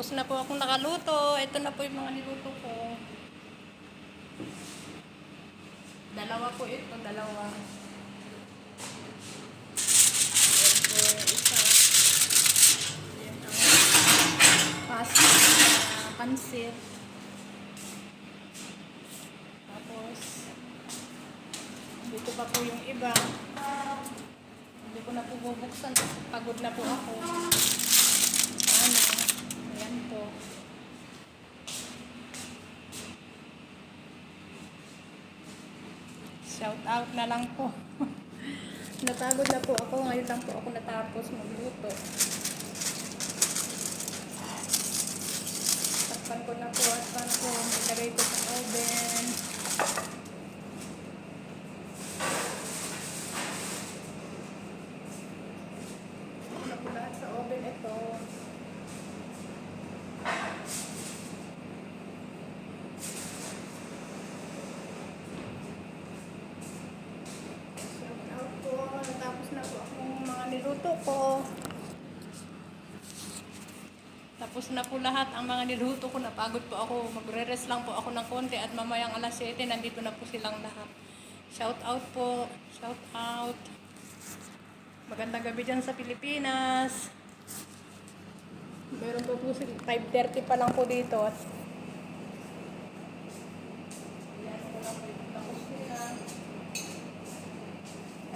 Tapos na po akong nakaluto. Ito na po yung mga niluto ko. Dalawa po ito, dalawa. Ayan po yung isa. Ayan ang pasta, pansit. Tapos, dito pa po yung iba. Hindi ko na po bubuksan. Pagod na po ako. Ano, ayan po. Shout out na lang po. Napagod na po ako. Ngayon lang po ako natapos magluto. Takpan ko na po at paano po ilagay ko sa oven. Takpan ko lahat sa oven ito. Tapos na po akong mga niluto ko. Tapos na po lahat ang mga niluto ko. Napagod po ako. Magre-rest lang po ako ng konti at mamayang alas 7 nandito na po silang lahat. Shout out po. Shout out. Magandang gabi dyan sa Pilipinas. Meron po 5:30 pa lang po dito. Ayan po lang po. Tapos sila.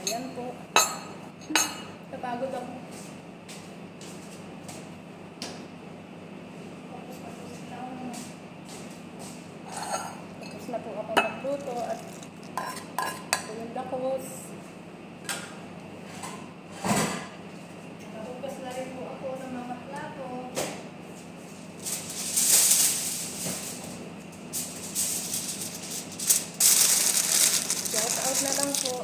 Ayan po. Napagod ako. Tapos na po ako magluto at tulog dakos. Nahugas na rin po ako ng mga plato. Shout out na lang po.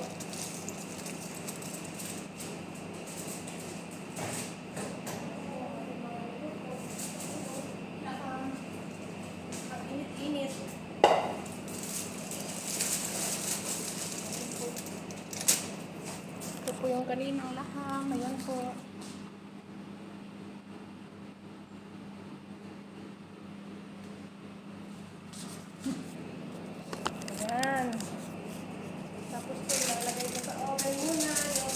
Init-init. Ito po yung kaninang lahang. Ayan po. Ayan. Tapos po ilalagay ko sa oven muna yung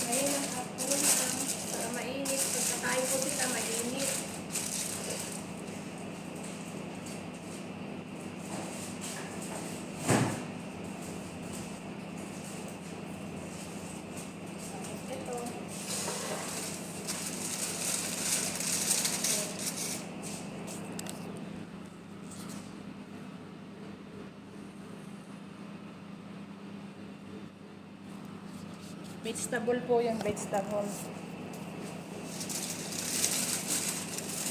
mainang hapon para mainit. Pagkakain po sila mainit. Vegetable po yung vegetable.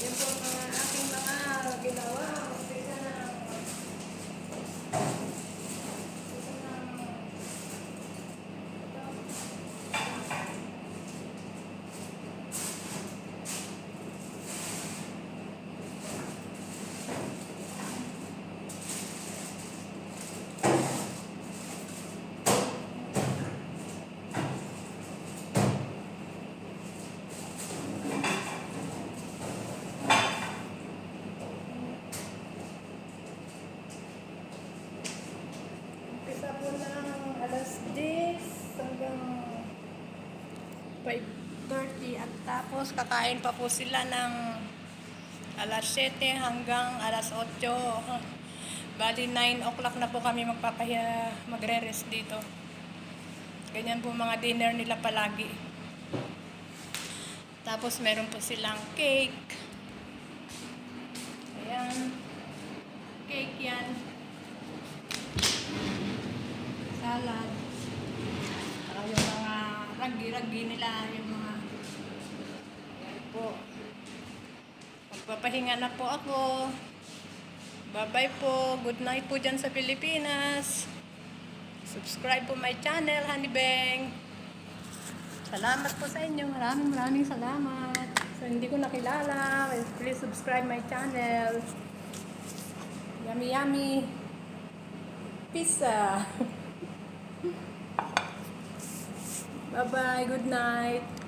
Yan po mga aking mga ginawa. Umpisa na. Alas 10 hanggang 5:30 at tapos kakain pa po sila ng alas 7 hanggang alas 8. Bali 9 o'clock na po kami magre-rest dito. Ganyan po mga dinner nila palagi. Tapos meron po silang cake. Ayan. Cake yan. Salad. Saka yung mga ragi-ragi nila, yung mga yan po. Magpapahinga na po ako. Bye-bye po. Good night po dyan sa Pilipinas. Subscribe po my channel, Honey Beng. Salamat po sa inyo. Maraming salamat. So, hindi ko nakilala. Please subscribe my channel. Yummy, yummy. Pizza. Bye-bye. Good night.